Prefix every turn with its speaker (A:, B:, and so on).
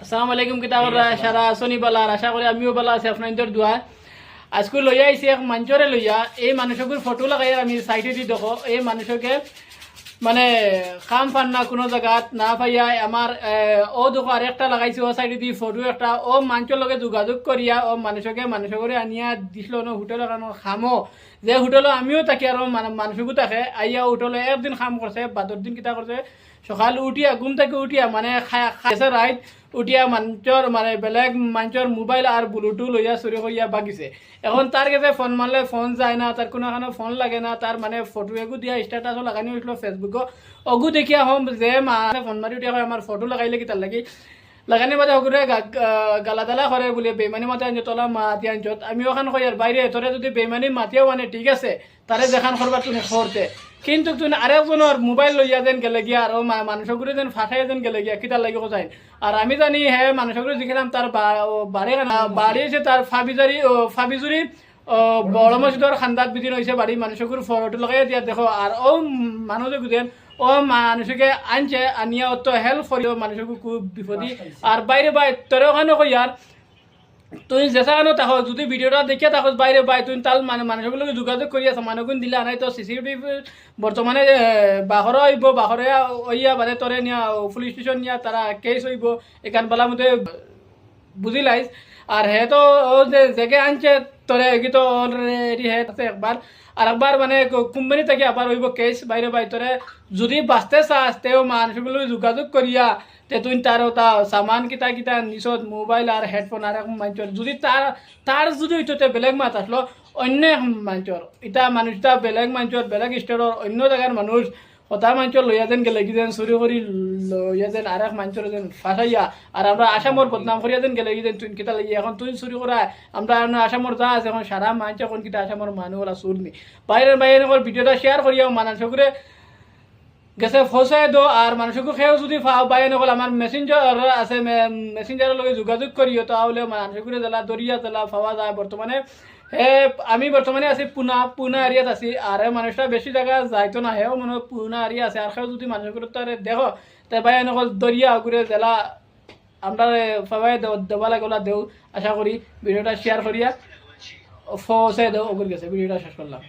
A: আসসালামু আলাইকুম কিতাবর সারা আসনি বালা আশা করি আমিও বালা আছি আপনাদের দোয়া আজকে লইয়া আইছি এক মঞ্চরে লইয়া এই মানুষগুলোর ফটো লাগাই আমি সাইডে দি দেখো এই মানুষকে মানে খাম পান না কোনো জায়গাত না পাইয়া আমার ও দেখো আর একটা লাগাইছি ও সাইডে দি ফটো একটা ও মঞ্চের লগে যোগাযোগ করিয়া ও মানুষকে আনিয়া দিছিল ন হোটেল এখানো খামো যে হোটেলে আমিও থাকি আর মানুষগুলো থাকে আইয়া হোটেলে একদিন খাম করছে বাদর দিন কিতা করছে সকাল উঠিয়া ঘুম থেকে উঠিয়া মানে খাইছে রাইট উঠিয়া মঞ্চর মানে বেলেগ মঞ্চর মোবাইল আর ব্লুটুথ লইয়া চুরি করিয়া বাগিছে এখন তার কাছে ফোন মারলে ফোন যায় না তার কোনো এখানে ফোন লাগে না তার মানে ফটো এগু দিয়া স্ট্যাটাসও লাগানি হয়েছিল ফেসবুকও অগু দেখিয়া হম যে মা ফোন মারি উঠিয়া আমার ফটো লাগাইলে কি তার লাগি লাগানি মাঝে সকলে গালাদালা করে বলে বেমানি মাতে আনছো তোলা মাতি আনছত আমি ওখানে কই আর বাইরে তোরে যদি বেমানি মাতিও মানে ঠিক আছে তারে দেখান করবার তুমি করতে কিন্তু তুমি আরেকজনের মোবাইল লইয়া যেন গেলে গিয়া আর মানুষগুলো যেন ফাটাই যেন গেলে গিয়া কিতার লাগে কোথায় আর আমি জানি হ্যাঁ মানুষগুলো দেখিলাম তার বাড়ি আছে তার ফাবিজুরি বড় মসজিদর খান্দাত বিদিন হয়েছে বাড়ি মানুষগুলো ফটো লাগাই দিয়া দেখো আর ও মানুষ বুঝেন ও মানুষকে আনছে আনিয়া অত হেল্প করিও মানুষকে খুব বিপদী আর বাইরে বাই তোর ওখানে কই আর তুই যেখানে থাকো যদি ভিডিওটা দেখিয়া থাকো বাইরে বাই তুই তাল মানে মানুষগুলোকে যোগাযোগ করি আছে মানুষগুলো দিলে আনাই তো সিসিটিভি বর্তমানে বাহরে হইব বাহরে হইয়া বাদে তোরে নিয়া পুলিশ স্টেশন নিয়া তারা কেস হইব এখান বেলা মধ্যে বুঝিলাইস আর হে তো ও যে জেগে আনছে তোরে কি তো অলরেডি হে একবার আর একবার মানে কোম্পানি থেকে আবার হইব কেস বাইরে বাই তোরে যদি বাঁচতে চাস তেও মানুষগুলো যোগাযোগ করিয়া তে তুই তার তা সামান কিতা কিতা নিচত মোবাইল আর হেডফোন আর মাঞ্চর যদি তার যদি হইতে বেলেগ মাত আসলো অন্য মাঞ্চর ইটা মানুষটা বেলেগ মাঞ্চর বেলেগ স্টেটর অন্য জায়গার মানুষ হতা মাঞ্চর লইয়া যেন গেলে কি যেন চুরি করি লইয়া যেন আর এক মাঞ্চর যেন ফাঁসাইয়া আর আমরা আসামর বদনাম করিয়া যেন গেলে কি যেন তুই কিতা লাগি এখন তুই চুরি করা আমরা আসামর যা আছে এখন সারা মাঞ্চ এখন কিতা আসামর মানুষ ওরা চুর নি বাইরের ভিডিওটা শেয়ার করিয়া মানুষ করে গেছে ফসাই দো আর মানুষকে খেয়েও যদি বাইরে নকল আমার মেসেঞ্জার আছে মেসেঞ্জারের লগে যোগাযোগ করিও তাহলে মানুষগুলো জেলা দরিয়া জেলা পাওয়া যায় বর্তমানে আমি বর্তমানে আছি পুনা এরিয়াত আছি আর মানুষটা বেশি জায়গা যাইতো না হেও মনে পুনা এরিয়া আছে আর যদি মানুষগুলো তারে দেখো তাই বাইরে নকল দরিয়া ঘুরে জেলা আমরা সবাই দেওয়া লাগলা দেও আশা করি ভিডিওটা শেয়ার করিয়া ফসাই দেও ওগুলো গেছে ভিডিওটা শেষ করলাম।